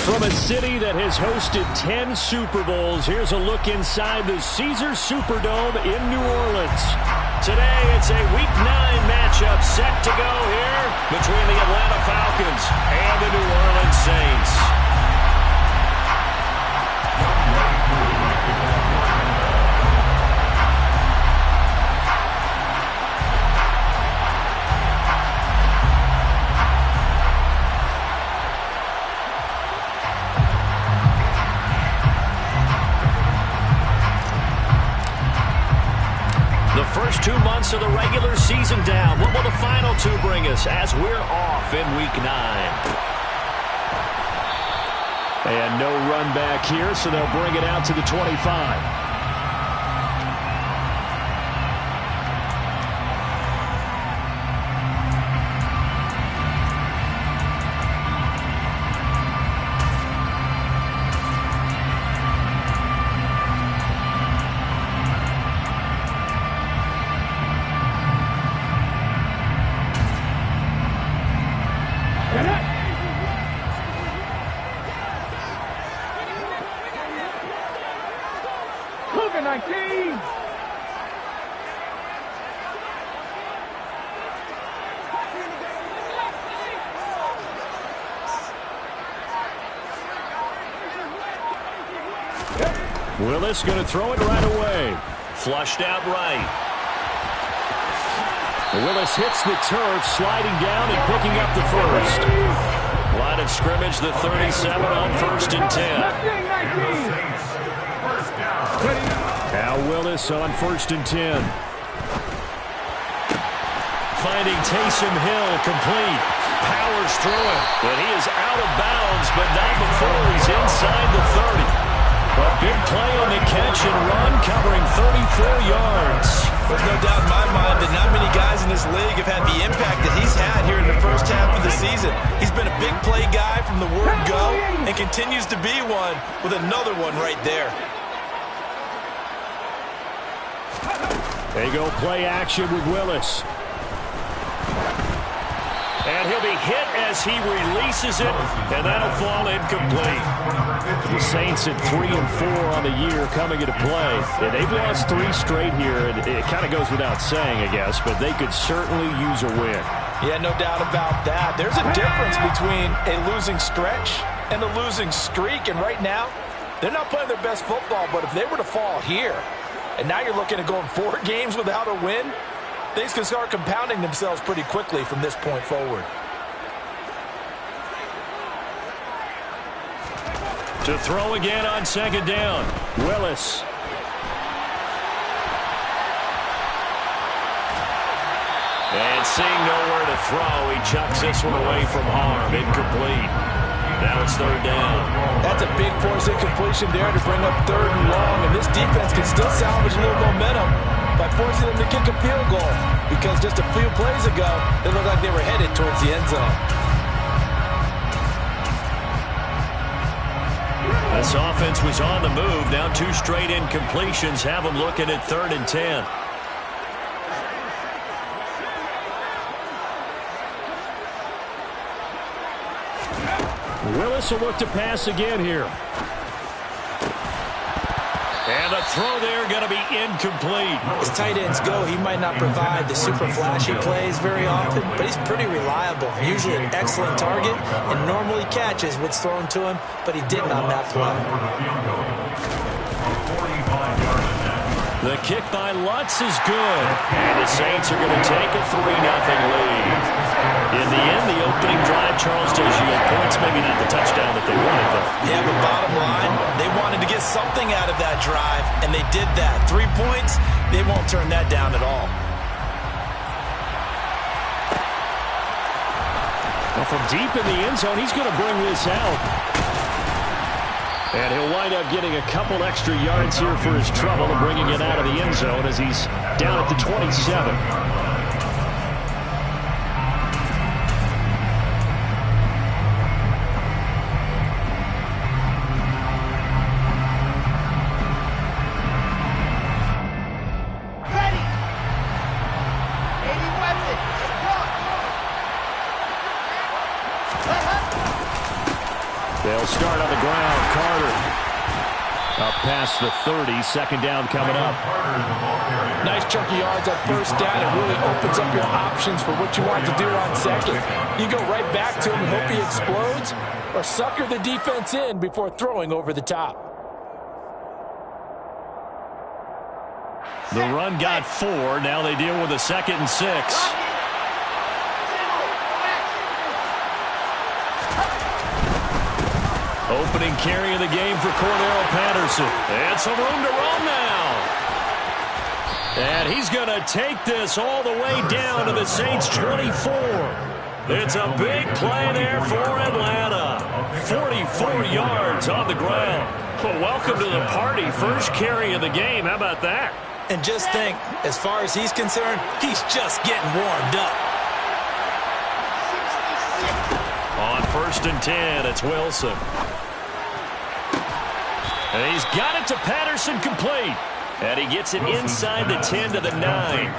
From a city that has hosted 10 Super Bowls, here's a look inside the Caesars Superdome in New Orleans. Today, it's a Week 9 matchup set to go here between the Atlanta Falcons and the New Orleans Saints. First 2 months of the regular season down. What will the final two bring us as we're off in Week 9? And no run back here, so they'll bring it out to the 25. Willis going to throw it right away. Flushed out right. Willis hits the turf, sliding down and picking up the first. Line of scrimmage, the 37 on 1st and 10. Now Willis on 1st and 10. Finding Taysom Hill complete. Powers through it. But he is out of bounds, but not before he's inside the 30. A big play on the catch and run, covering 34 yards. There's no doubt in my mind that not many guys in this league have had the impact that he's had here in the first half of the season. He's been a big play guy from the word go and continues to be one with another one right there. They go play action with Willis. And he'll be hit as he releases it, and that'll fall incomplete. The Saints at 3-4 on the year coming into play. And they've lost 3 straight here, and it kind of goes without saying, I guess, but they could certainly use a win. Yeah, no doubt about that. There's a difference between a losing stretch and a losing streak, and right now, they're not playing their best football, but if they were to fall here, and now you're looking at going 4 games without a win, things can start compounding themselves pretty quickly from this point forward. To throw again on 2nd down. Willis. And seeing nowhere to throw, he chucks this one away from harm. Incomplete. Now it's 3rd down. That's a big force incompletion there to bring up 3rd and long, and this defense can still salvage a little momentum by forcing them to kick a field goal, because just a few plays ago, they looked like they were headed towards the end zone. This offense was on the move. Now 2 straight incompletions have them looking at 3rd and 10. Willis will look to pass again here. And the throw there going to be incomplete. As tight ends go, he might not provide the super flashy plays very often, but he's pretty reliable. Usually an excellent target, and normally catches what's thrown to him, but he didn't on that play. The kick by Lutz is good, and the Saints are going to take a 3-0 lead. In the end, the opening drive, Charles tells you points, maybe not the touchdown that they wanted, though. Yeah, but bottom line, they wanted to get something out of that drive, and they did that. 3 points, they won't turn that down at all. Well, from deep in the end zone, he's going to bring this out. And he'll wind up getting a couple extra yards here for his trouble and bringing it out of the end zone as he's down at the 27. They'll start on the ground. Carter up past the 30. Second down coming up. Nice chunk of yards at first down. It really opens up your options for what you want to do on second. You go right back to him and hope he explodes, or sucker the defense in before throwing over the top. The run got 4. Now they deal with a 2nd and 6. Opening carry of the game for Cordero Patterson. And some room to roam now. And he's going to take this all the way down to the Saints' 24. It's a big play there for Atlanta. 44 yards on the ground. Well, welcome to the party. First carry of the game. How about that? And just think, as far as he's concerned, he's just getting warmed up. On 1st and 10, it's Wilson. And he's got it to Patterson, complete. And he gets it inside the 10 to the 9.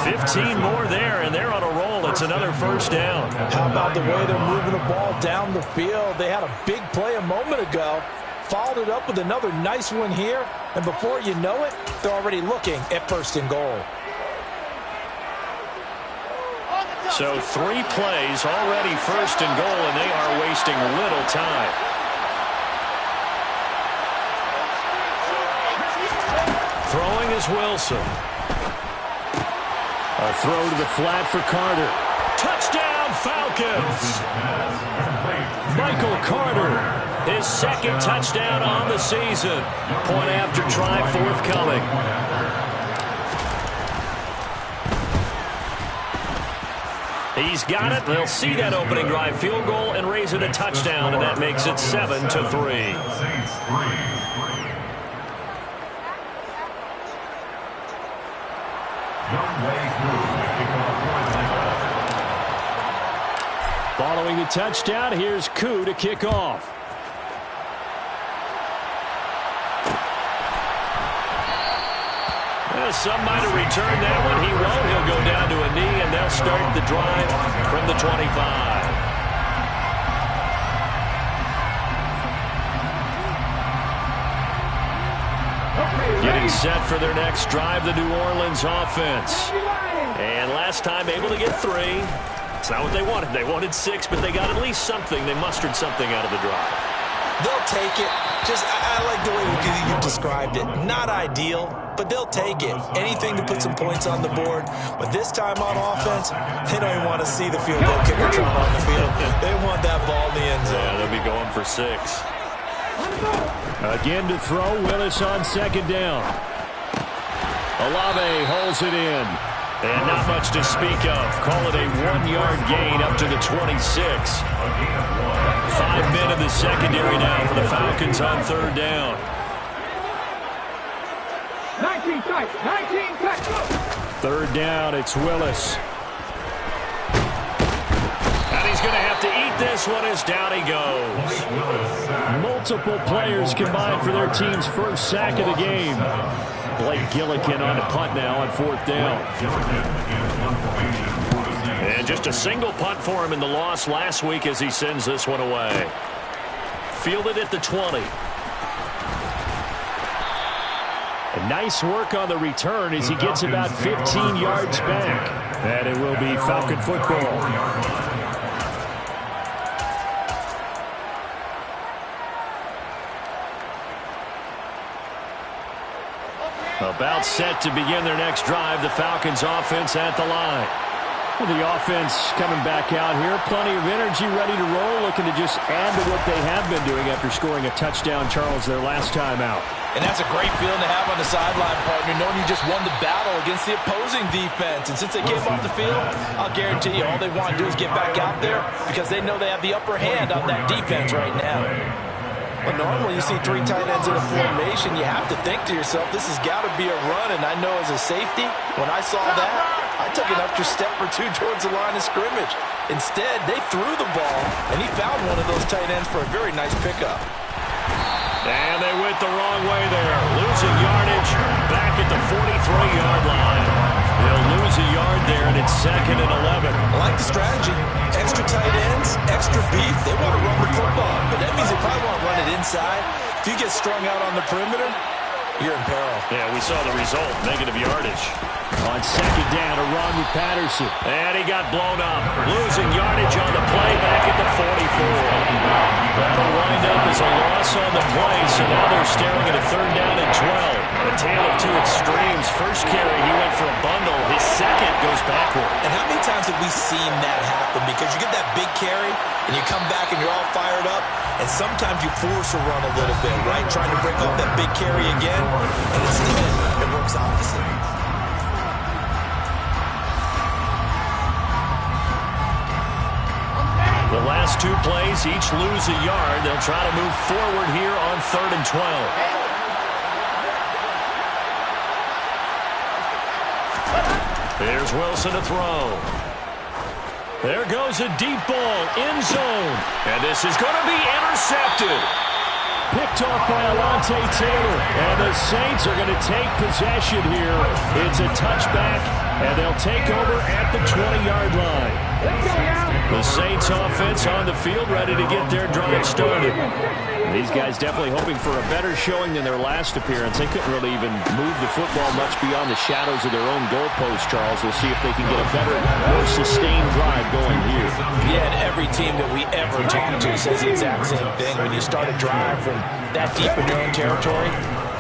15 more there, and they're on a roll. It's another first down. How about the way they're moving the ball down the field? They had a big play a moment ago. Followed it up with another nice one here. And before you know it, they're already looking at 1st and goal. So 3 plays already 1st and goal, and they are wasting little time. Throwing is Wilson. A throw to the flat for Carter. Touchdown, Falcons! Michael Carter, his 2nd touchdown on the season. Point after try forthcoming. He's got it. They'll see that opening drive field goal and raise it a touchdown, and that makes it 7-3. Following the touchdown, here's Koo to kick off. Well, some might have returned that one. He won't. He'll go down to a knee, and they'll start the drive from the 25. Getting set for their next drive, the New Orleans offense. And last time able to get 3. It's not what they wanted. They wanted 6, but they got at least something. They mustered something out of the drive. They'll take it. I like the way you described it. Not ideal, but they'll take it. Anything to put some points on the board. But this time on offense, they don't even want to see the field goal kicker trying on the field. They want that ball in the end zone. Yeah, they'll be going for 6. Again to throw. Willis on 2nd down. Olave holds it in. And not much to speak of. Call it a 1-yard gain up to the 26. 5 men in the secondary now for the Falcons on 3rd down. 19 tight. 19 tight. 3rd down, it's Willis. And he's going to have to eat this one as down he goes. Multiple players combined for their team's first sack of the game. Blake Gillikin on the punt now on 4th down. And just a single punt for him in the loss last week as he sends this one away. Fielded at the 20. And nice work on the return as he gets about 15 yards back. And it will be Falcon football. About set to begin their next drive. The Falcons offense at the line. Well, the offense coming back out here. Plenty of energy, ready to roll. Looking to just add to what they have been doing after scoring a touchdown, Charles, their last time out. And that's a great feeling to have on the sideline, partner, knowing you just won the battle against the opposing defense. And since they came off the field, I'll guarantee you all they want to do is get back out there because they know they have the upper hand on that defense right now. Well, normally you see 3 tight ends in a formation, you have to think to yourself, this has got to be a run. And I know as a safety, when I saw that, I took an extra step or 2 towards the line of scrimmage. Instead, they threw the ball, and he found one of those tight ends for a very nice pickup. And they went the wrong way there. Losing yardage back at the 43-yard line. They'll lose a yard there, and it's 2nd and 11. I like the strategy. Extra tight ends, extra extra beef. They want to run the football, but that means they probably want to run it inside. If you get strung out on the perimeter, you're in peril. Yeah, we saw the result, negative yardage. On second down, a run with Patterson. And he got blown up. Losing yardage on the play back at the 44. That'll wind up as a loss on the play, so now they're staring at a third down and 12. A tale of two extremes. First carry, he went for a bundle. His second goes backward. And how many times have we seen that happen? Because you get that big carry, and you come back and you're all fired up, and sometimes you force a run a little bit, right? Trying to break off that big carry again, and instead, it works opposite. The last two plays each lose a yard. They'll try to move forward here on 3rd and 12. Here's Wilson to throw. There goes a deep ball, end zone. And this is going to be intercepted. Picked off by Alontae Taylor. And the Saints are going to take possession here. It's a touchback, and they'll take over at the 20-yard line. The Saints offense on the field, ready to get their drive started. These guys definitely hoping for a better showing than their last appearance. They couldn't really even move the football much beyond the shadows of their own goalpost, Charles. We'll see if they can get a better, more sustained drive going here. Yeah, and every team that we ever talk to says the exact same thing. When you start a drive from that deep in your own territory,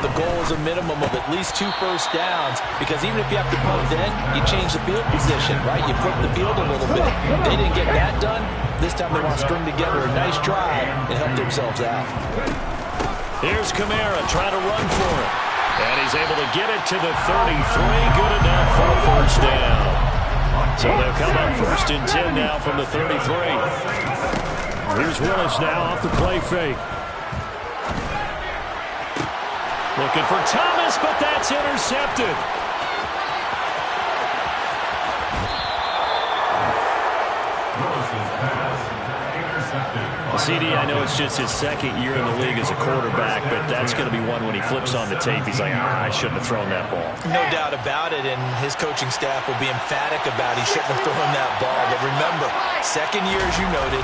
the goal is a minimum of at least 2 first downs, because even if you have to punt then, you change the field position, right? You flip the field a little bit. They didn't get that done. This time they want to string together a nice drive and help themselves out. Here's Kamara trying to run for it. And he's able to get it to the 33. Good enough for a first down. So they'll come up 1st and 10 now from the 33. Here's Willis now off the play fake. Looking for Thomas, but that's intercepted. CD, I know it's just his second year in the league as a quarterback, but that's going to be one when he flips on the tape. He's like, I shouldn't have thrown that ball. No doubt about it, and his coaching staff will be emphatic about he shouldn't have thrown that ball. But remember, second year, as you noted,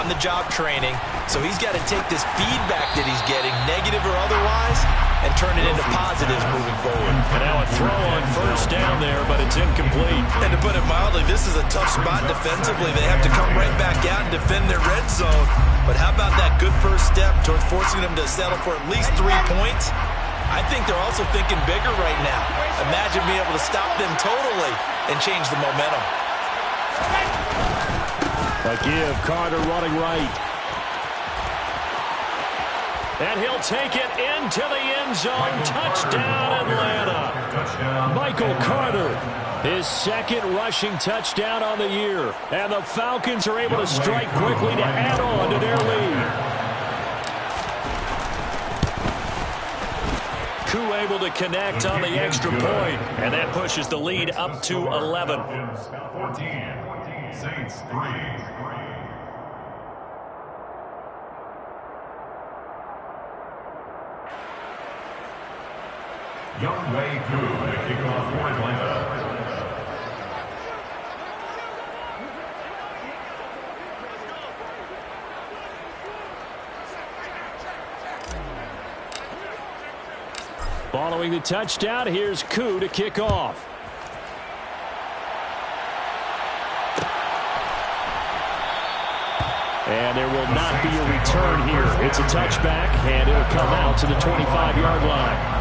on-the-job training, so he's got to take this feedback that he's getting, negative or otherwise, and turn it into positives moving forward. And now a throw on first down there, but it's incomplete. And to put it mildly, this is a tough spot defensively. They have to come right back out and defend their red zone. But how about that good first step towards forcing them to settle for at least 3 points? I think they're also thinking bigger right now. Imagine being able to stop them totally and change the momentum. A give, Carter running right. And he'll take it into the end zone. Touchdown, Atlanta. Michael Carter, his second rushing touchdown on the year. And the Falcons are able to strike quickly to add on to their lead. Koo able to connect on the extra point. And that pushes the lead up to 11. 14, Saints 3. Young Wei Koo to kick off for Atlanta. Following the touchdown, here's Koo to kick off. And there will not be a return here. It's a touchback, and it'll come out to the 25-yard line.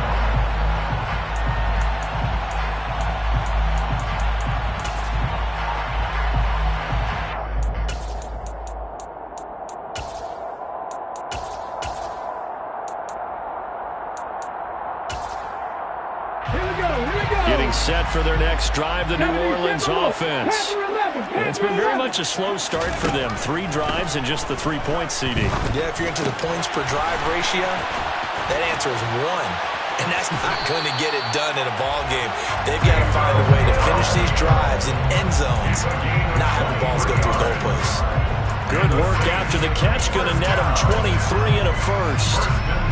Getting set for their next drive, the New Orleans offense. And it's been very much a slow start for them. 3 drives and just the 3 points, CD. Yeah, if you're into the points per drive ratio, that answer is 1. And that's not going to get it done in a ball game. They've got to find a way to finish these drives in end zones, not have the balls go through goalposts. Good work after the catch. Going to net him 23 and a first.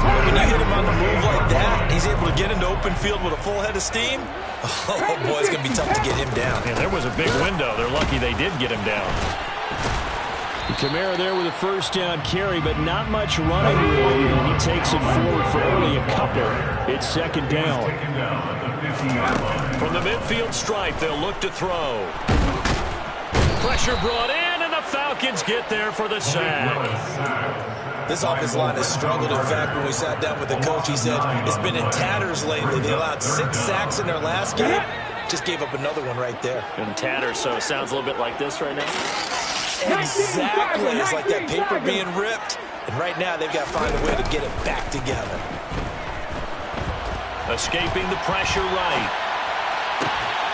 When you hit him on the move like that, he's able to get into open field with a full head of steam. Oh, boy, it's going to be tough to get him down. Yeah, there was a big window. They're lucky they did get him down. Kamara there with a first down carry, but not much running room. And he takes it forward for only a couple. It's second down. From the midfield stripe, they'll look to throw. Pressure brought in, and the Falcons get there for the sack. This offensive line has struggled. In fact, when we sat down with the coach, he said it's been in tatters lately. They allowed 6 sacks in their last game. Just gave up another one right there. In tatters, so it sounds a little bit like this right now. Exactly. It's like that paper being ripped. And right now, they've got to find a way to get it back together. Escaping the pressure right.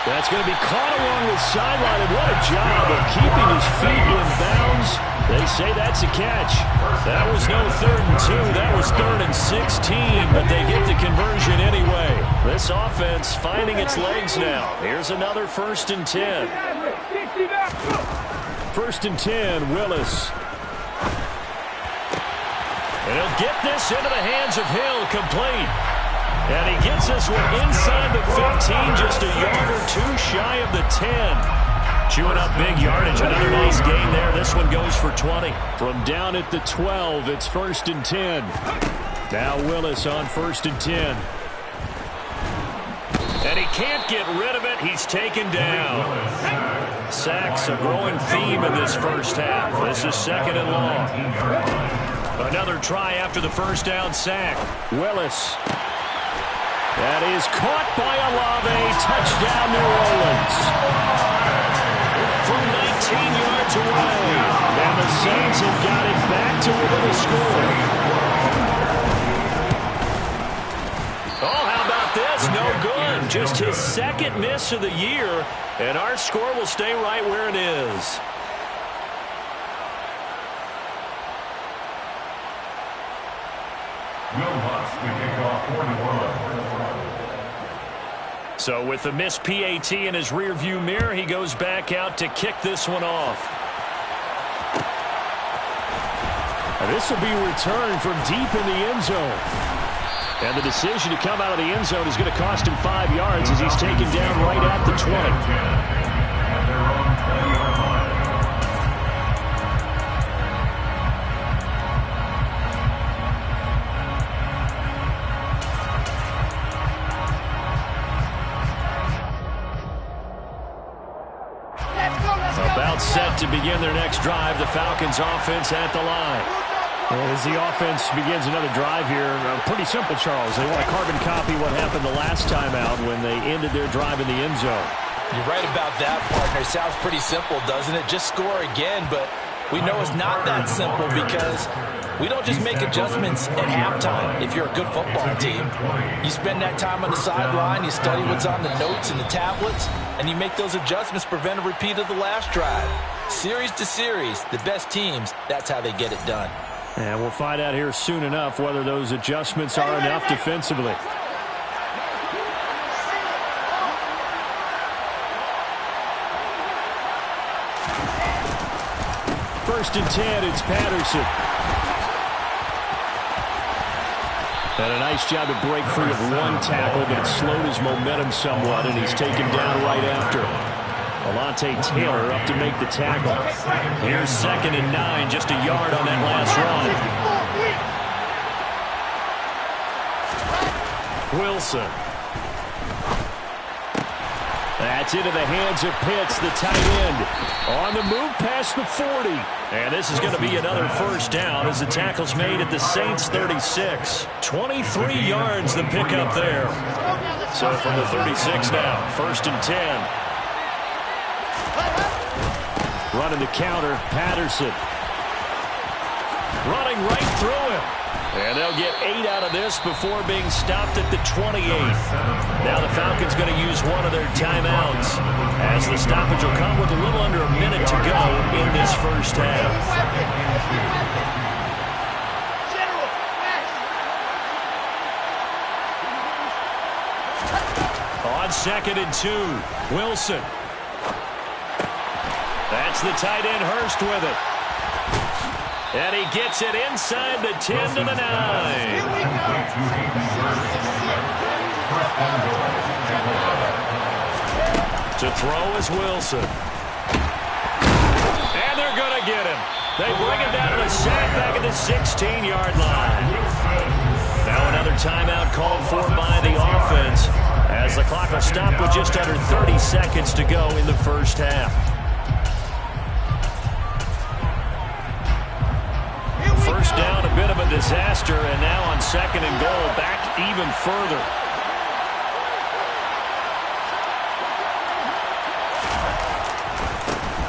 That's going to be caught along the sideline, and what a job of keeping his feet in bounds. They say that's a catch. That was no 3rd and 2. That was 3rd and 16, but they get the conversion anyway. This offense finding its legs now. Here's another 1st and 10. 1st and 10, Willis. And he'll get this into the hands of Hill, complete. And he gets this one inside the 15, just a yard or 2 shy of the 10. Chewing up big yardage. Another nice gain there. This one goes for 20. From down at the 12, it's 1st and 10. Now Willis on 1st and 10. And he can't get rid of it. He's taken down. Sacks, a growing theme in this first half. This is 2nd and long. Another try after the first down sack. Willis. That is caught by Olave. Touchdown, New Orleans. From 19 yards away. And the Saints have got it back to within the score. Oh, how about this? No good. Just his 2nd miss of the year. And our score will stay right where it is. So with the missed PAT in his rearview mirror, he goes back out to kick this one off. And this will be returned from deep in the end zone. And the decision to come out of the end zone is going to cost him 5 yards as he's taken down right at the 20. About set to begin their next drive. The Falcons offense at the line. As the offense begins another drive here, pretty simple, Charles. They want to carbon copy what happened the last time out when they ended their drive in the end zone. You're right about that, partner. Sounds pretty simple, doesn't it? Just score again, but we know it's not that simple because we don't just make adjustments at halftime if you're a good football team. You spend that time on the sideline, you study what's on the notes and the tablets, and you make those adjustments to prevent a repeat of the last drive. Series to series, the best teams, that's how they get it done. And we'll find out here soon enough whether those adjustments are enough defensively. First and 10, it's Patterson. And a nice job to break free of one tackle, but it slowed his momentum somewhat, and he's taken down right after. Alontae Taylor up to make the tackle. Here's 2nd and 9, just a yard on that last run. Wilson. That's into the hands of Pitts, the tight end. On the move past the 40. And this is going to be another first down as the tackle's made at the Saints 36. 23 yards the pickup there. So from the 36 now, 1st and 10. Running the counter, Patterson. Running right through him. And they'll get 8 out of this before being stopped at the 28. Now the Falcons going to use one of their timeouts as the stoppage will come with a little under a minute to go in this first half. On 2nd and 2, Wilson. That's the tight end, Hurst, with it. And he gets it inside the 10 to the 9. To throw is Wilson. And they're going to get him. They bring him down to the sack back at the 16-yard line. Now another timeout called for by the offense as the clock will stop with just under 30 seconds to go in the first half. First down, a bit of a disaster, and now on second and goal, back even further.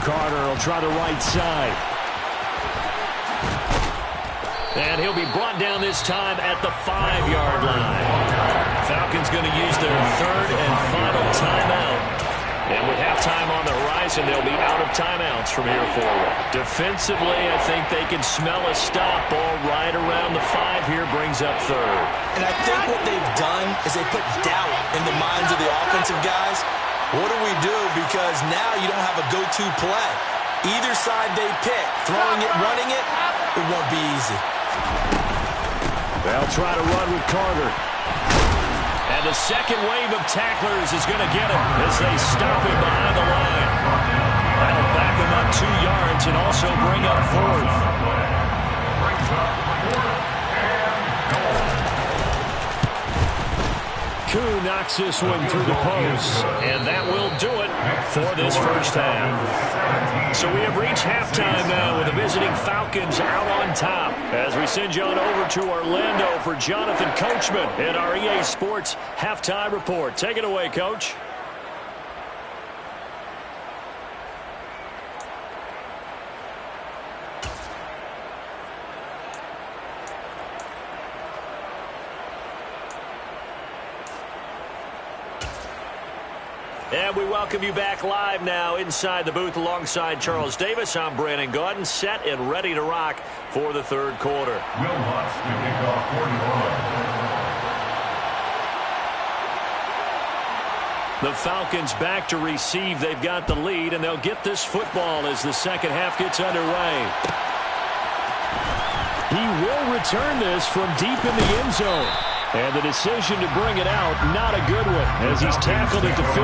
Carter will try the right side. And he'll be brought down this time at the 5-yard line. Falcons going to use their third and final timeout. And with halftime on the horizon, they'll be out of timeouts from here forward. Defensively, I think they can smell a stop. Ball right around the 5 here, brings up third. And I think what they've done is they put doubt in the minds of the offensive guys. What do we do? Because now you don't have a go-to play. Either side they pick, throwing it, running it, it won't be easy. They'll try to run with Carter. And the second wave of tacklers is going to get him as they stop him behind the line. That'll back him up 2 yards and also bring up fourth. Koo knocks this one through the post, and that will do it for this first half. So we have reached halftime now with the visiting Falcons out on top as we send you on over to Orlando for Jonathan Coachman in our EA Sports Halftime Report. Take it away, Coach. And we welcome you back live now inside the booth alongside Charles Davis. I'm Brandon Gaudin, set and ready to rock for the third quarter. Will Lutz to kick off 41. The Falcons back to receive. They've got the lead, and they'll get this football as the second half gets underway. He will return this from deep in the end zone. And the decision to bring it out, not a good one, as he's tackled at the 15.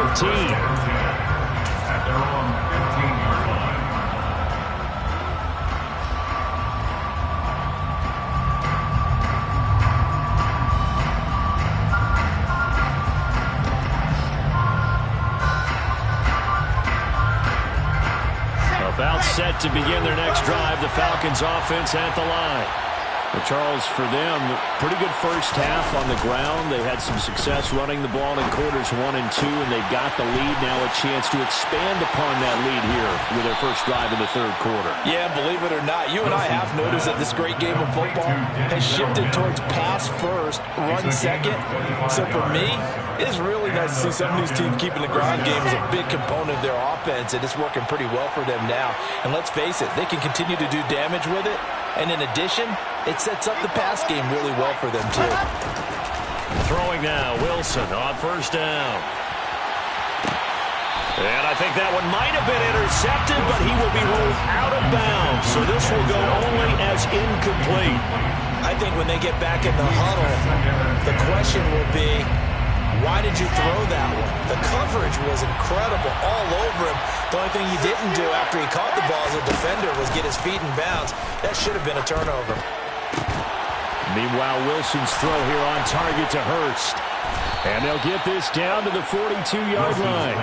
At their own 15-yard line. About set to begin their next drive, the Falcons offense at the line. Well, Charles, for them, pretty good first half on the ground. They had some success running the ball in quarters 1 and 2, and they've got the lead. Now a chance to expand upon that lead here with their first drive in the third quarter. Yeah, believe it or not, you and I have noticed that this great game of football has shifted towards pass first, run second. So for me, it's really nice to see some of these teams keeping the ground game as a big component of their offense, and it's working pretty well for them now. And let's face it, they can continue to do damage with it. And in addition, it sets up the pass game really well for them, too. Throwing now, Wilson on first down. And I think that one might have been intercepted, but he will be ruled out of bounds. So this will go only as incomplete. I think when they get back in the huddle, the question will be, why did you throw that one? The coverage was incredible all over him. The only thing he didn't do after he caught the ball as a defender was get his feet in bounds. That should have been a turnover. Meanwhile, Wilson's throw here on target to Hurst. And they'll get this down to the 42-yard line.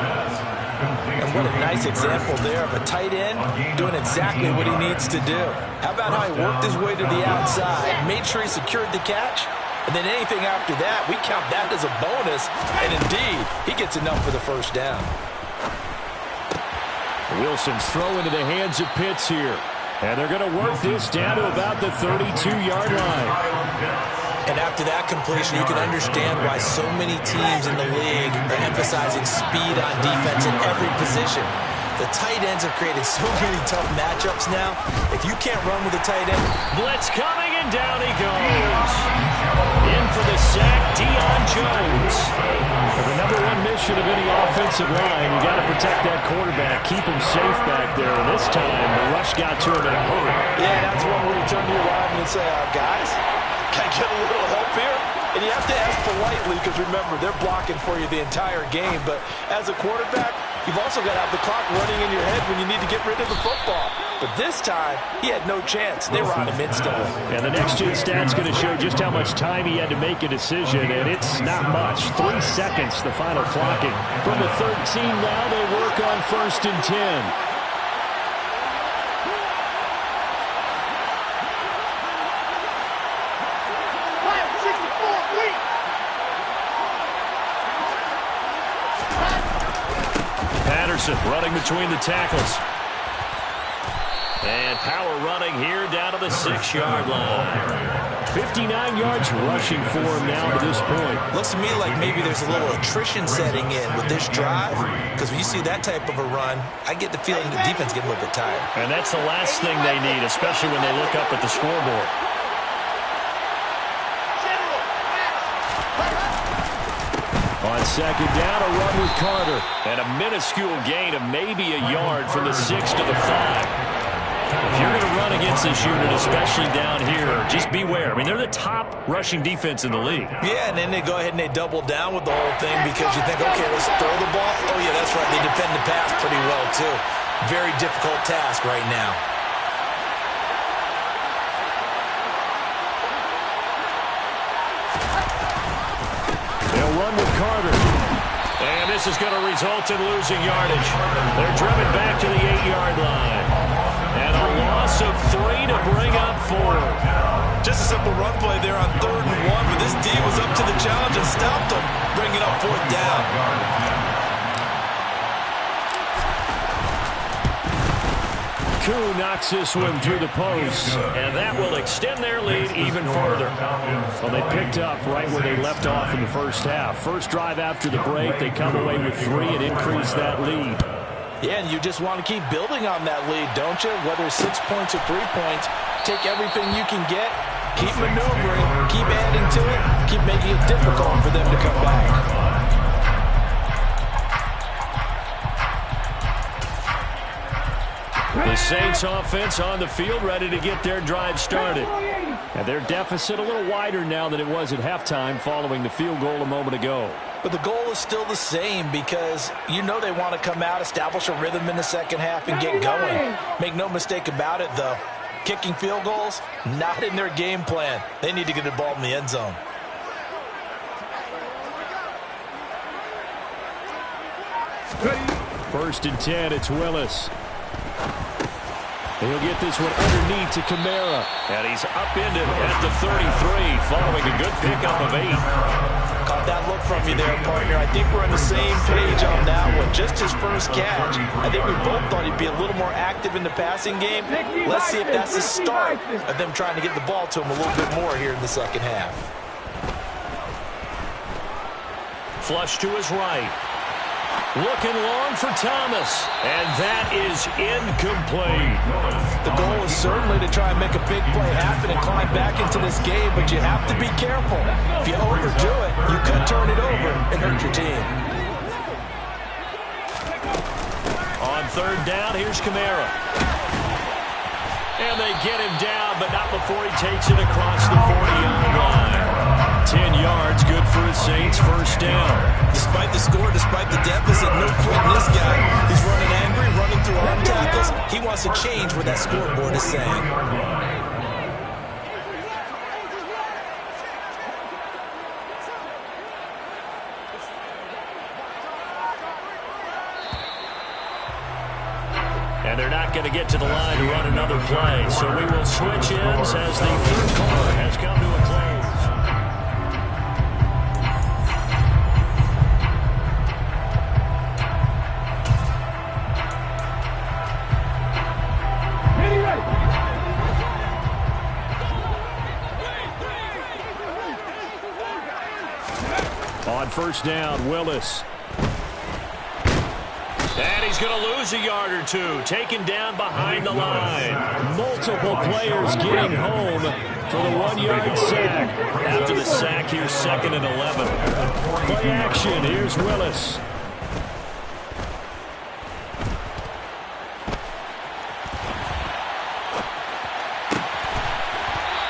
And what a nice example there of a tight end doing exactly what he needs to do. How about how he worked his way to the outside, made sure he secured the catch, and then anything after that, we count that as a bonus. And indeed, he gets enough for the first down. Wilson's throw into the hands of Pitts here. And they're going to work this down to about the 32-yard line. And after that completion, you can understand why so many teams in the league are emphasizing speed on defense in every position. The tight ends have created so many tough matchups now. If you can't run with a tight end, blitz coming, and down he goes. In for the sack, Deion Jones. The number one mission of any offensive line, you got to protect that quarterback, keep him safe back there. And this time, the rush got to him and it hurt. Yeah, that's one where you turn to your lineman and say, guys, can I get a little help here? And you have to ask politely because, remember, they're blocking for you the entire game. But as a quarterback, you've also got to have the clock running in your head when you need to get rid of the football. But this time, he had no chance. They were on him instantly. And the next-gen stat's going to show just how much time he had to make a decision, and it's not much. 3 seconds, the final clocking. From the 13 now, they work on 1st and 10. Running between the tackles. And power running here down to the 6-yard line. 59 yards rushing for him now to this point. Looks to me like maybe there's a little attrition setting in with this drive, because when you see that type of a run, I get the feeling the defense getting a little bit tired. And that's the last thing they need, especially when they look up at the scoreboard. On 2nd down, a run with Carter. And a minuscule gain of maybe a yard from the 6 to the 5. If you're going to run against this unit, especially down here, just beware. I mean, they're the top rushing defense in the league. Yeah, and then they go ahead and they double down with the whole thing because you think, okay, let's throw the ball. Oh, yeah, that's right. They defend the pass pretty well, too. Very difficult task right now. They'll run with Carter. And this is going to result in losing yardage. They're driven back to the 8-yard line. And a loss of 3 to bring up 4. Just a simple run play there on 3rd and 1, but this D was up to the challenge and stopped them, bringing up 4th down. Koo knocks this one through the post, and that will extend their lead even further. Well, they picked up right where they left off in the first half. First drive after the break, they come away with 3 and increase that lead. Yeah, and you just want to keep building on that lead, don't you? Whether it's 6 points or 3 points, take everything you can get, keep maneuvering, keep adding to it, keep making it difficult for them to come back. The Saints offense on the field, ready to get their drive started. And their deficit a little wider now than it was at halftime following the field goal a moment ago. But the goal is still the same because you know they want to come out, establish a rhythm in the second half, and get going. Make no mistake about it, though. Kicking field goals, not in their game plan. They need to get the ball in the end zone. First and 10, it's Willis. He'll get this one underneath to Kamara. And he's upended at the 33 following a good pickup of 8. Caught that look from you there, partner. I think we're on the same page on that one. Just his first catch. I think we both thought he'd be a little more active in the passing game. Let's see if that's the start of them trying to get the ball to him a little bit more here in the second half. Flush to his right. Looking long for Thomas, and that is incomplete. The goal is certainly to try and make a big play happen and climb back into this game, but you have to be careful. If you overdo it, you could turn it over and hurt your team. On 3rd down, here's Kamara. And they get him down, but not before he takes it across the 40-yard line. 10 yards, good for the Saints, first down. Despite the score, despite the deficit, no quitting this guy. He's running angry, running through arm tackles. He wants to change what that scoreboard is saying. And they're not going to get to the line to run another play, so we will switch ends as the 3rd quarter has come to a close. On 1st down, Willis. And he's going to lose a yard or 2, taken down behind the line. Multiple players getting home for the 1-yard sack. After the sack, here's 2nd and 11. Play action, here's Willis.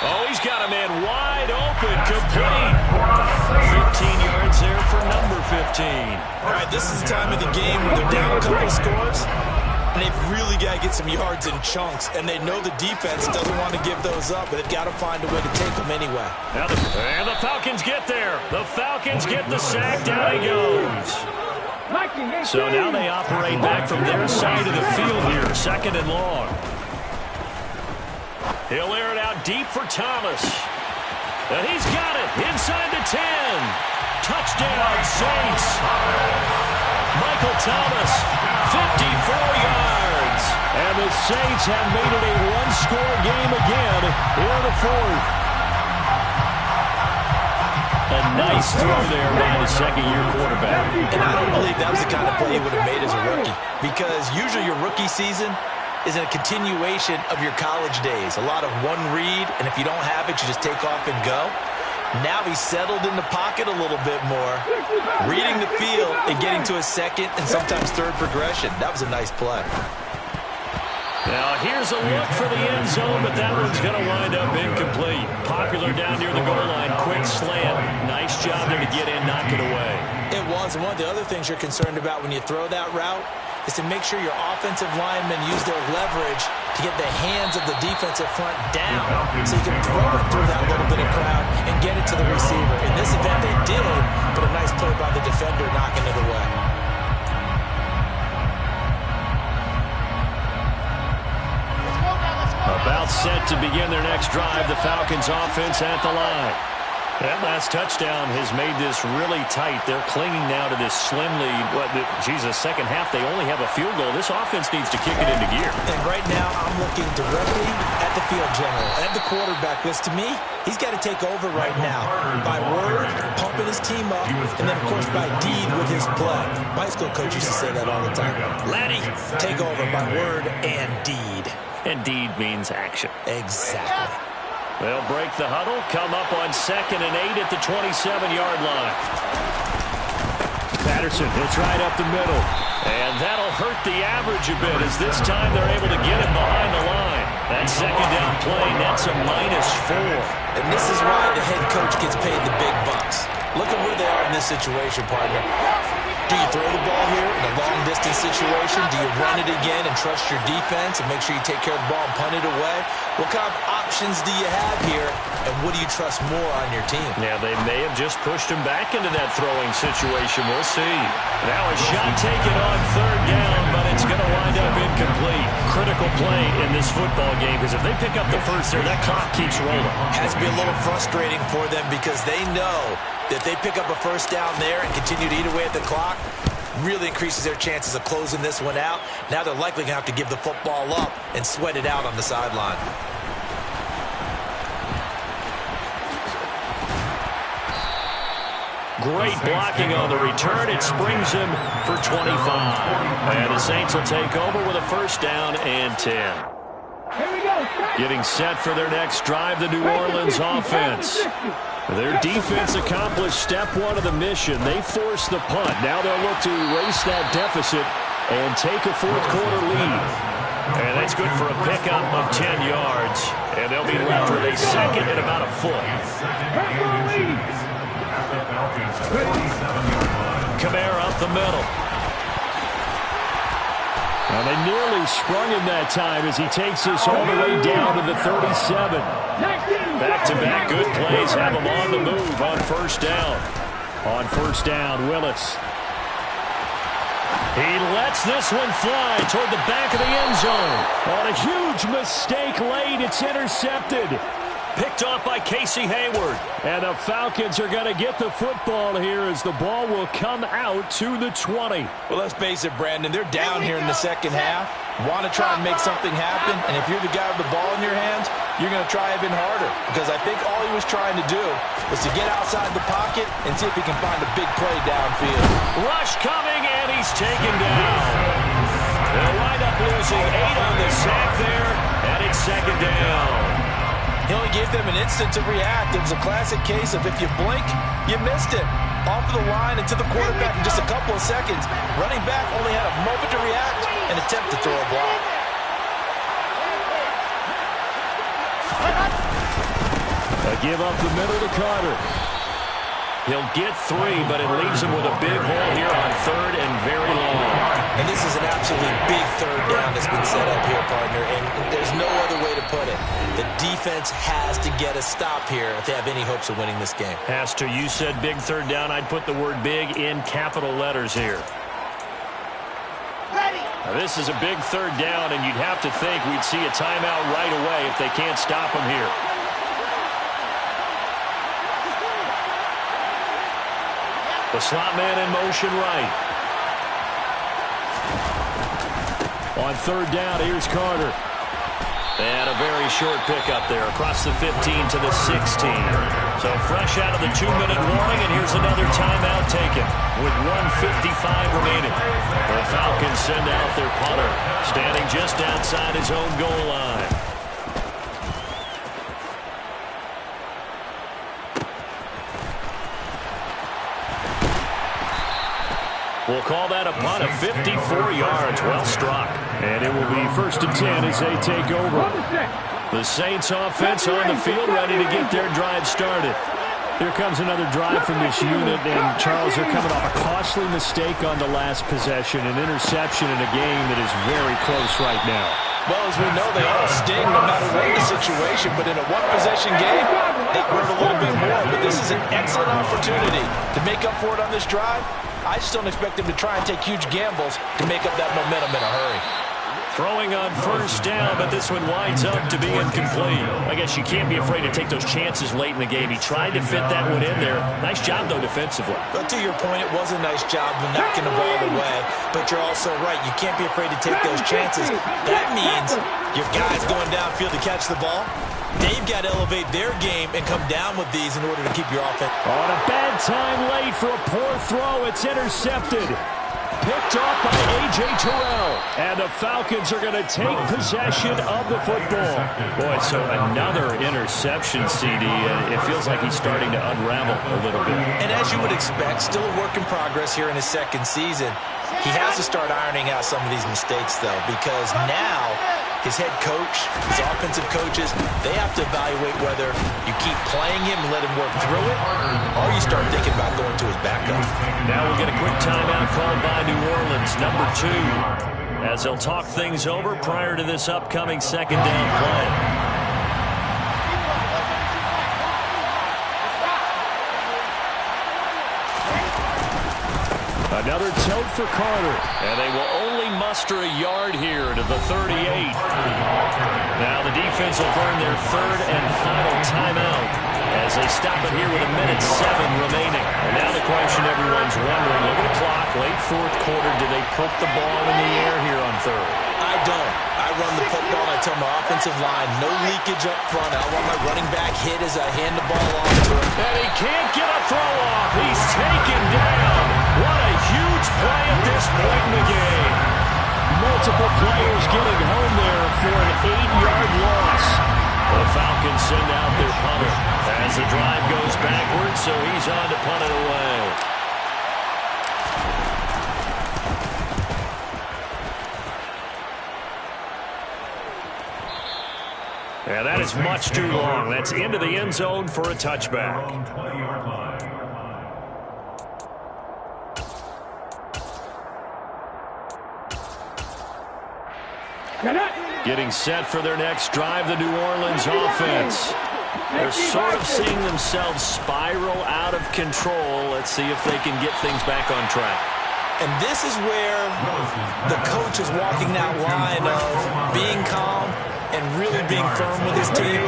Oh, he's got a man wide open, complete. 15 yards there for number 15. All right, this is the time of the game where they're down a couple of scores. And they've really got to get some yards in chunks, and they know the defense doesn't want to give those up, but they've got to find a way to take them anyway. And the Falcons get there. The Falcons get the sack. Down he goes. So now they operate back from their side of the field here. 2nd and long. He'll air it out deep for Thomas. And he's got it inside the 10. Touchdown, Saints. Michael Thomas, 54 yards. And the Saints have made it a one-score game again in the 4th. A nice throw there by the second-year quarterback. And I don't believe that was the kind of play he would have made as a rookie, because usually your rookie season is a continuation of your college days. A lot of one read, and if you don't have it, you just take off and go. Now he's settled in the pocket a little bit more, reading the field and getting to a second and sometimes third progression. That was a nice play. Now here's a look for the end zone, but that one's going to wind up incomplete. Popular down near the goal line, quick slant. Nice job there to get in, knock it away. It was. And one of the other things you're concerned about when you throw that route is to make sure your offensive linemen use their leverage to get the hands of the defensive front down so you can throw it through that little bit of crowd and get it to the receiver. In this event, they did, but a nice play by the defender knocking it away. About set to begin their next drive, the Falcons offense at the line. That last touchdown has made this really tight. They're clinging now to this slim lead. Second half, they only have a field goal. This offense needs to kick it into gear. And right now, I'm looking directly at the field general, at the quarterback, because to me, he's got to take over right now. By word, pumping his team up, and then, of course, by deed with his play. My high school coach used to say that all the time. Laddie, take over by word and deed. And deed means action. Exactly. They'll break the huddle, come up on 2nd and 8 at the 27-yard line. Patterson hits right up the middle. And that'll hurt the average a bit as this time they're able to get him behind the line. That second down play nets a -4. And this is why the head coach gets paid the big bucks. Look at where they are in this situation, partner. Do you throw the ball here in a long-distance situation? Do you run it again and trust your defense and make sure you take care of the ball and punt it away? What kind of options do you have here, and what do you trust more on your team? Yeah, they may have just pushed him back into that throwing situation. We'll see. Now a shot taken on 3rd down, but it's going to wind up incomplete. Critical play in this football game, because if they pick up the first there, that clock keeps rolling. Has to be a little frustrating for them because they know that if they pick up a first down there and continue to eat away at the clock, really increases their chances of closing this one out. Now they're likely going to have to give the football up and sweat it out on the sideline. Great blocking on the return. It springs him for 25. And the Saints will take over with a first down and 10. Getting set for their next drive, the New Orleans offense. Their defense accomplished step 1 of the mission. They forced the punt. Now they'll look to erase that deficit and take a 4th quarter lead. And that's good for a pickup of 10 yards. And they'll be left with a second and about a foot. Kamara up the middle. Now they nearly sprung him that time as he takes this all the way down to the 37. Back-to-back good plays have him on the move on first down. On first down, Willis. He lets this one fly toward the back of the end zone. On a huge mistake late, it's intercepted. Picked off by Casey Hayward. And the Falcons are going to get the football here as the ball will come out to the 20. Well, let's face it, Brandon. They're down here in the second half. Want to try and make something happen. And if you're the guy with the ball in your hands, you're going to try even harder. Because I think all he was trying to do was to get outside the pocket and see if he can find a big play downfield. Rush coming, and he's taken down. They'll wind up losing 8 on the sack there, and it's second down. He only gave them an instant to react. It was a classic case of if you blink, you missed it. Off of the line and to the quarterback in just a couple of seconds. Running back only had a moment to react and attempt to throw a block. A give up the middle to Carter. He'll get 3, but it leaves him with a big hole here on 3rd and very long. And this is an absolutely big third down that's been set up here, partner, and there's no other way to put it. The defense has to get a stop here if they have any hopes of winning this game. Has to. You said big third down. I'd put the word big in capital letters here. Now, this is a big third down, and you'd have to think we'd see a timeout right away if they can't stop them here. The slot man in motion right. On third down, here's Carter. And a very short pickup there across the 15 to the 16. So fresh out of the 2-minute warning, and here's another timeout taken with 1:55 remaining. The Falcons send out their punter, standing just outside his own goal line. We'll call that a punt of 54 yards. Well struck. And it will be 1st and 10 as they take over. The Saints offense on the field, ready to get their drive started. Here comes another drive from this unit, and Charles, they're coming off a costly mistake on the last possession, an interception in a game that is very close right now. Well, as we know, they all sting no matter what the situation, but in a one-possession game, that hurt a little bit more. But this is an excellent opportunity to make up for it on this drive. I just don't expect them to try and take huge gambles to make up that momentum in a hurry. Throwing on first down, but this one winds up to be incomplete. I guess you can't be afraid to take those chances late in the game. He tried to fit that one in there. Nice job, though, defensively. But to your point, it was a nice job of knocking the ball away. But you're also right. You can't be afraid to take those chances. That means your guys going downfield to catch the ball. They've got to elevate their game and come down with these in order to keep your offense. On a bad time late for a poor throw. It's intercepted. Picked off by A.J. Terrell. And the Falcons are going to take possession of the football. Boy, so another interception, CD. It feels like he's starting to unravel a little bit. And as you would expect, still a work in progress here in his second season. He has to start ironing out some of these mistakes, though, because now his head coach, his offensive coaches, they have to evaluate whether you keep playing him and let him work through it, or you start thinking about going to his backup. Now we'll get a quick timeout called by New Orleans, number 2, as they'll talk things over prior to this upcoming second down play. Another tote for Carter, and they will only muster a yard here to the 38. Now the defense will burn their third and final timeout as they stop it here with 1:07 remaining. And now the question everyone's wondering, look at the clock, late fourth quarter, do they put the ball in the air here on third? I don't. I run the football, and I tell my offensive line, no leakage up front. I want my running back hit as I hand the ball off to him. And he can't get a throw off. He's taken down. What a huge play at this point in the game. Multiple players getting home there for an 8-yard loss. The Falcons send out their punter as the drive goes backwards, so he's on to punt it away. Yeah, that is much too long. That's into the end zone for a touchback. Getting set for their next drive, the New Orleans offense. They're sort of seeing themselves spiral out of control. Let's see if they can get things back on track. And this is where the coach is walking that line of being calm and really being firm with his team.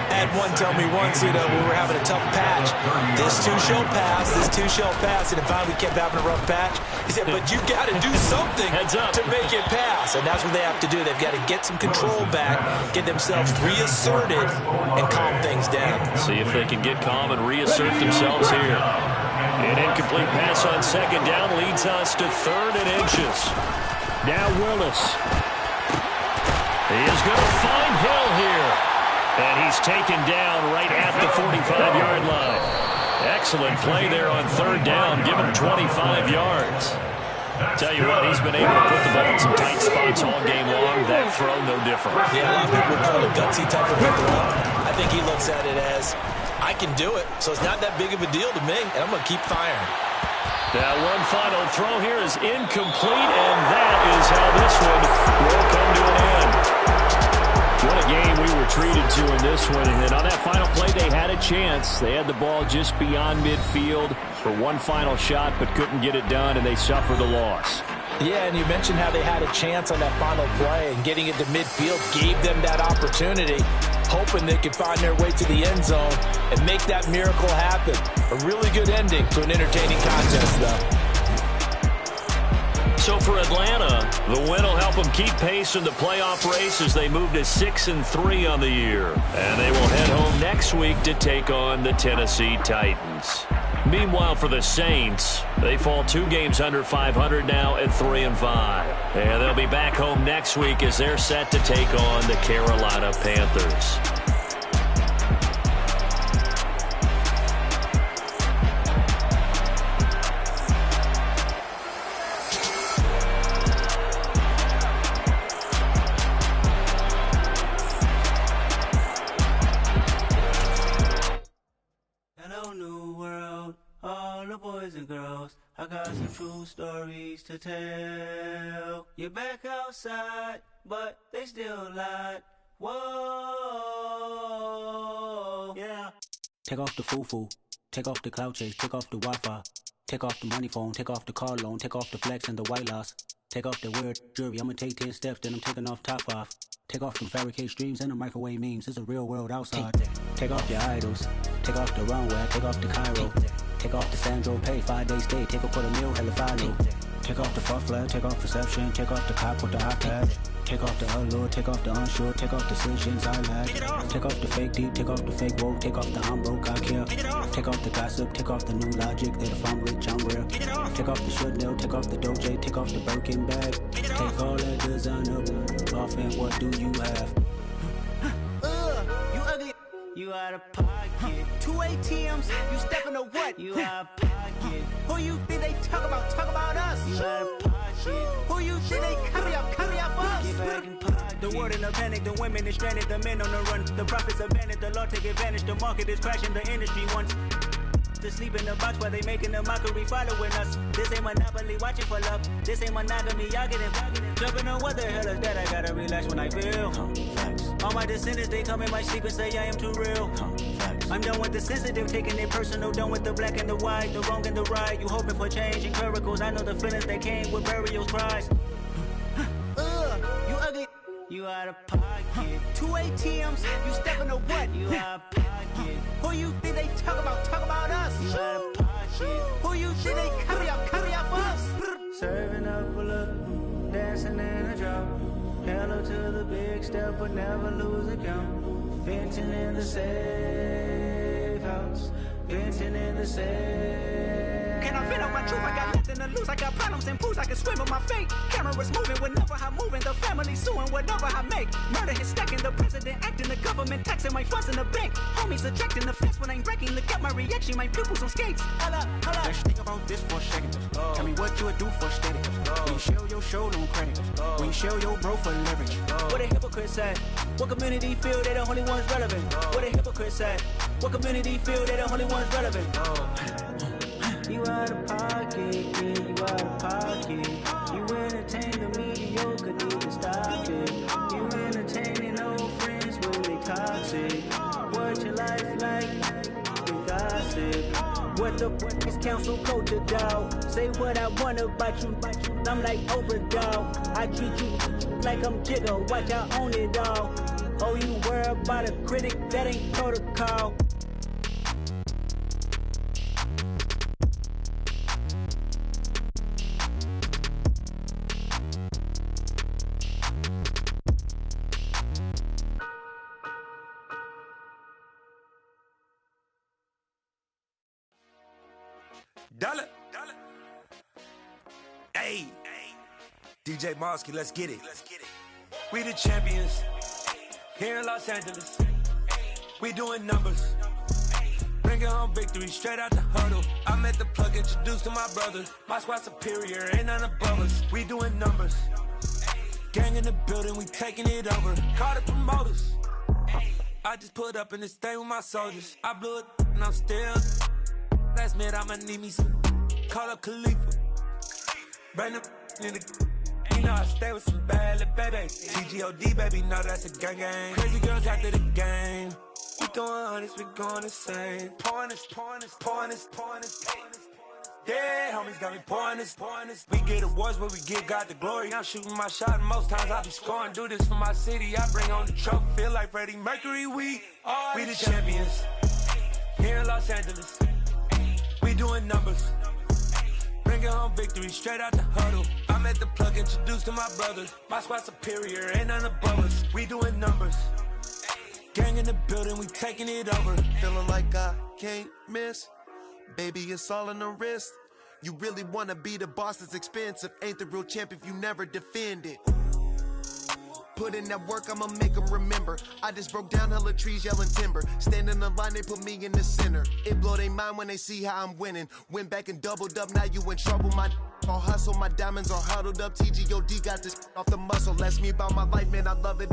I had one tell me once, we were having a tough patch. This too shall pass, this too shall pass. And finally we kept having a rough patch. He said, but you got to do something to make it pass. And that's what they have to do. They've got to get some control back, get themselves reasserted, and calm things down. See if they can get calm and reassert themselves here. An incomplete pass on second down leads us to 3rd and inches. Now Willis. He is going to find Hill here. And he's taken down right at the 45-yard line. Excellent play there on 3rd down, given 25 yards. Tell you what, he's been able to put the ball in some tight spots all game long. That throw, no different. Yeah, a lot of people would call it gutsy type of a throw. I think he looks at it as, I can do it, so it's not that big of a deal to me, and I'm going to keep firing. Now one final throw here is incomplete, and that is how this one will come to an end. What a game we were treated to in this one. And on that final play, they had a chance. They had the ball just beyond midfield for one final shot, but couldn't get it done, and they suffered a loss. Yeah, and you mentioned how they had a chance on that final play, and getting it to midfield gave them that opportunity, hoping they could find their way to the end zone and make that miracle happen. A really good ending to an entertaining contest, though. So for Atlanta, the win will help them keep pace in the playoff race as they move to 6-3 on the year. And they will head home next week to take on the Tennessee Titans. Meanwhile, for the Saints, they fall 2 games under 500 now at 3-5. And they'll be back home next week as they're set to take on the Carolina Panthers. Boys and girls, I got some true stories to tell. You're back outside, but they still lied. Whoa, yeah. Take off the foo-foo, take off the cloud chase, take off the Wi-Fi, take off the money phone, take off the car loan, take off the flex and the white loss, take off the weird jewelry. I'ma take 10 steps, then I'm taking off top 5. Take off them fabricate streams and the microwave memes. It's a real world outside. Take off your idols, take off the runway, take off the Cairo. Take off the Sandro pay, 5-day stay, take a $250,000, hella final. Take off the fuck flag, take off perception, take off the cop with the iPad. Take off the allure, take off the unsure, take off decisions I lack. Take off the fake deep, take off the fake woke, take off the I'm broke, I care. Take off the gossip, take off the new logic, that if I'm rich, I'm rare. Take off the Chanel, take off the Doja, take off the Birkin bag. Take all that designer off and what do you have? You ugly. You out of pocket. 2 ATMs, you stepping to what? You out of pocket. Who you think they talk about? Talk about us. You out of pocket. Who you think they carry up for us? Get back in pocket. The world in a panic, the women is stranded, the men on the run. The profits abandoned, the law take advantage. The market is crashing, the industry wants to sleep in the box while they making a mockery following us. This ain't Monopoly, watching for love. This ain't monogamy, y'all getting jumping on what the hell is that? I gotta relax when I feel. All my descendants, they come in my sleep and say I am too real. I'm done with the sensitive, taking it personal. Done with the black and the white, the wrong and the right. You hoping for change and miracles. I know the feelings that came with burial cries. You ugly. You out of pocket. 2 ATMs, you stepping to what? You out of pocket. Who you think they talk about? Talk about us. You out of pocket. Who you think they carry up for us? Serving up a look, dancing in a drop. Hello to the big step, but never lose a count. Venting in the safe house. Venting in the safe. Can I feel out my truth? I got nothing to lose. I got problems and pools. I can swim with my fate. Cameras moving whenever I'm moving. The family suing whatever I make. Murder is stacking. The president acting. The government taxing my funds in the bank. Homies subtracting the fence when I'm breaking. Look at my reaction. My pupils on skates. Holla, holla. Let's think about this for a second. Tell me what you would do for static. When you show your show, don't credit. When you show your bro for leverage. What a hypocrite said. What community feel they the only ones relevant? What a hypocrite said. What community feel they the only ones relevant? You out of pocket, yeah, you out of pocket. You entertain the mediocre, need to stop it. You entertaining old friends when they toxic. What your life like? You gossip. What the is council culture, dog? Say what I want about you. I'm like overdog. I treat you like I'm Jigga. Watch I own it all. Oh, you worry about a critic? That ain't protocol. Dollar. Hey. DJ Mosky, let's get it. We the champions here in Los Angeles. We doing numbers. Bringing home victory straight out the huddle. I met the plug, introduced to my brother. My squad superior, ain't none above us. We doing numbers. Gang in the building, we taking it over. Call the promoters. I just put up in this thing with my soldiers. I blew it and I'm still. Last minute I'ma need me some. Call up Khalifa. Bring them in the. You know I stay with some bad little baby. TGOD baby, know that's a gang gang. Crazy girls after the game. We going honest, we going insane. Pouring this. Yeah, homies got me pouring this. We get awards, but we give God the glory. I'm shooting my shot, and most times I be scoring. Do this for my city, I bring on the trophy. Feel like Freddie Mercury, we the champions. Here in Los Angeles, we doing numbers. Bringing home victory, straight out the huddle. I'm at the plug, introduced to my brothers. My squad superior, ain't none above us. We doing numbers. Gang in the building, we taking it over. Feeling like I can't miss. Baby, it's all in the wrist. You really wanna be the boss, it's expensive. Ain't the real champ if you never defend it. Put in that work, I'ma make them remember. I just broke down hella trees, yelling timber. Stand in the line, they put me in the center. It blow they mind when they see how I'm winning. Went back and doubled up, now you in trouble. My all hustle, my diamonds are huddled up. TGOD got this off the muscle. That's me about my life, man, I love it.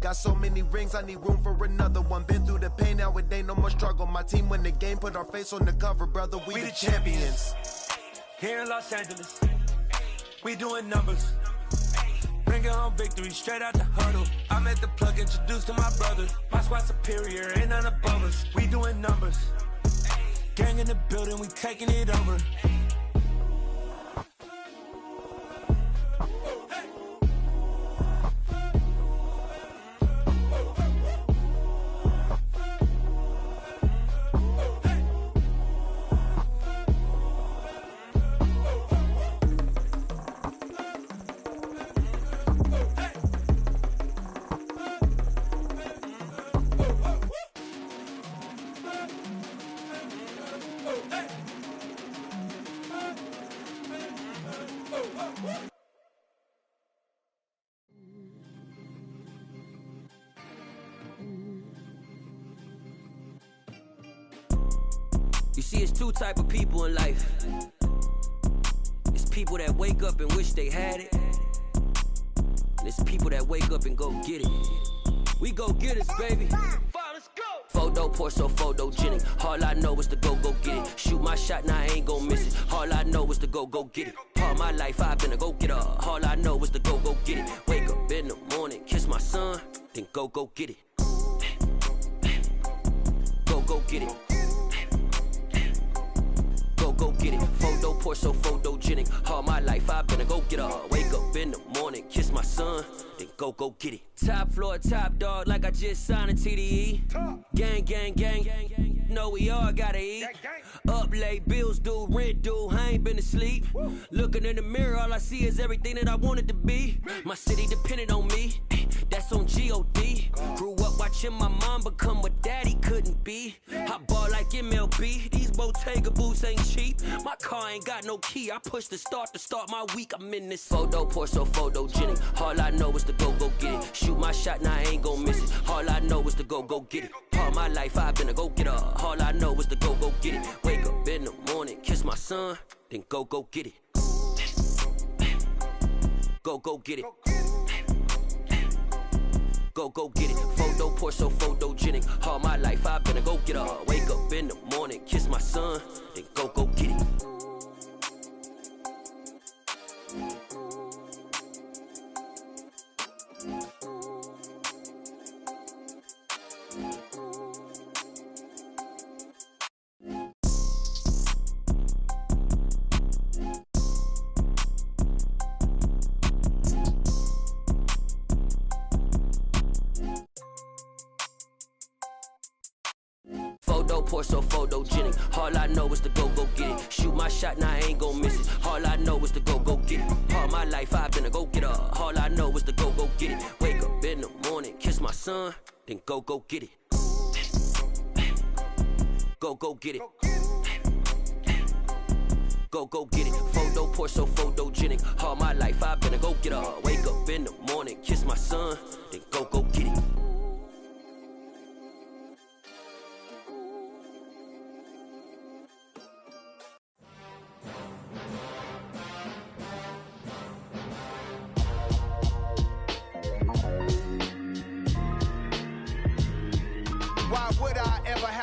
Got so many rings, I need room for another one. Been through the pain, now it ain't no more struggle. My team win the game, put our face on the cover, brother. We the champions. Here in Los Angeles, we doing numbers. Bringing home victory, straight out the huddle. I'm at the plug, introduced to my brothers. My squad superior, ain't none above us. We doing numbers. Gang in the building, we taking it over. You see, it's two type of people in life. It's people that wake up and wish they had it. And it's people that wake up and go get it. We go get it, baby. Let's go. Photo pour so photogenic. All I know is to go get it. Shoot my shot, now I ain't gon' miss it. All I know is to go get it. All my life I've been a go-getter. All I know is to go get it. Wake up in the morning, kiss my son, then go get it. Go get it. Go get it. Photo pour so photogenic. All my life I've been a go-getter. Wake up in the morning, kiss my son, then go get it. Top floor, top dog, like I just signed a TDE. Gang. Know we all gotta eat. Up late, bills due, rent due, I ain't been asleep. Looking in the mirror, all I see is everything that I wanted to be. My city depended on me, that's on G.O.D. Grew up watching my mom become what daddy couldn't be. I ball like MLB, these Bottega boots ain't cheap. My car ain't got no key, I push the start to start my week. I'm in this photo pour so photogenic. All I know is to go get it. Shoot my shot, now I ain't gon' miss it. All I know is to go get it. All my life I've been a go-getter. All I know is to go get it. Wake up in the morning, kiss my son, then go get it. Go get it. Go get it. Photo pour so photogenic. All my life I've been a go-getter. Wake up in the morning, kiss my son, then go get it. Photo pour so photogenic. All I know is to go get it. Shoot my shot, now I ain't gon' miss it. All I know is to go get it. All my life I've been a go-getter. All I know is to go get it. Wake up in the morning, kiss my son, then go get it. Go get it. Go get it. Photo pour so photogenic. All my life I've been a go-getter. Wake up in the morning, kiss my son, then go get it.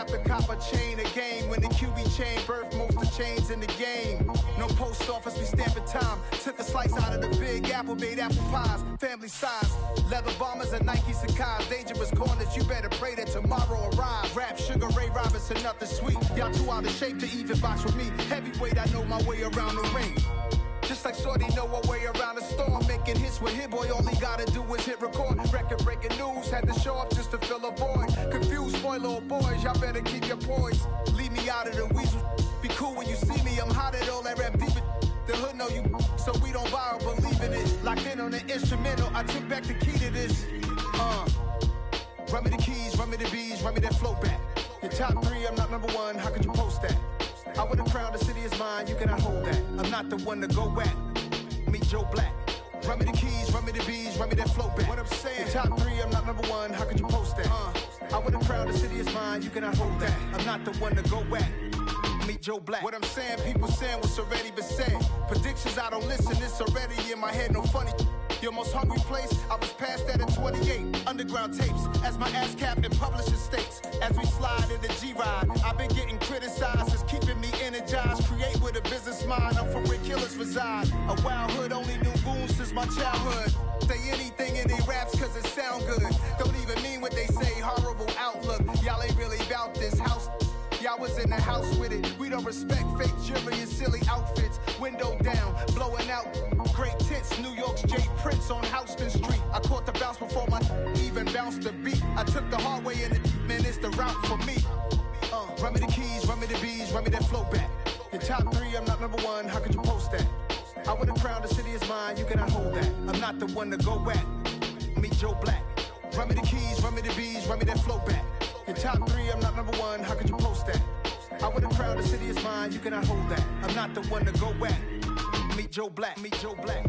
have to cop a chain a game. When the QB chain birth most of chains in the game. No post office, we stamping time. Took a slice out of the big apple, made apple pies. Family size, leather bombers and Nike Sacai's. Dangerous corners, you better pray that tomorrow arrive. Rap, Sugar Ray Robinson, nothing sweet. Y'all too out of shape to even box with me. Heavyweight, I know my way around the ring. Just like Shorty know a way around the storm. Making hits with Hit Boy, all he gotta do is hit record. Record breaking news, had to show up just to fill a void. Confused boy, little boys, y'all better keep your poise. Leave me out of the weasel. Be cool when you see me, I'm hot at all that rap deep. The hood know you, so we don't borrow, believe in it. Locked in on the instrumental, I took back the key to this. Run me the keys, run me the bees, run me that flow back. Your top 3, I'm not number 1, how could you post that? I would've crowned the city is mine, you cannot hold that. I'm not the one to go back. Meet Joe Black. Run me the keys, run me the bees, run me that flow back. What I'm saying, top 3, I'm not number 1, how could you post that? I would've crowned the city is mine, you cannot hold that. I'm not the one to go back. Meet Joe Black. What I'm saying, people saying what's already been said. Predictions, I don't listen, it's already in my head, no funny. Your most hungry place, I was past that at 28. Underground tapes, as my ass cap in publishing states. As we slide in the G-Ride, I've been getting criticized, it's keeping me energized. Create with a business mind, I'm from where killers reside. A wild hood, only knew goons since my childhood. Say anything in their raps cause it sound good. Don't even mean what they say, horrible outlook. Y'all ain't really about this house. Y'all was in the house with it. We don't respect fake jewelry and silly outfits. Window down, blowing out great tits. New York's J. Prince on Houston Street. I caught the bounce before my even bounced the beat. I took the hard way in it, man, it's the route for me. Run me the keys, run me the bees, run me that flow back. Your top 3, I'm not number 1, how could you post that? I would've crowned the city is mine, you cannot hold that. I'm not the one to go back. Meet Joe Black. Run me the keys, run me the bees, run me that flow back. Your top 3, I'm not number 1, how could you post that? I would've crowned the city is mine, you cannot hold that. I'm not the one to go back. Meet Joe Black, meet Joe Black.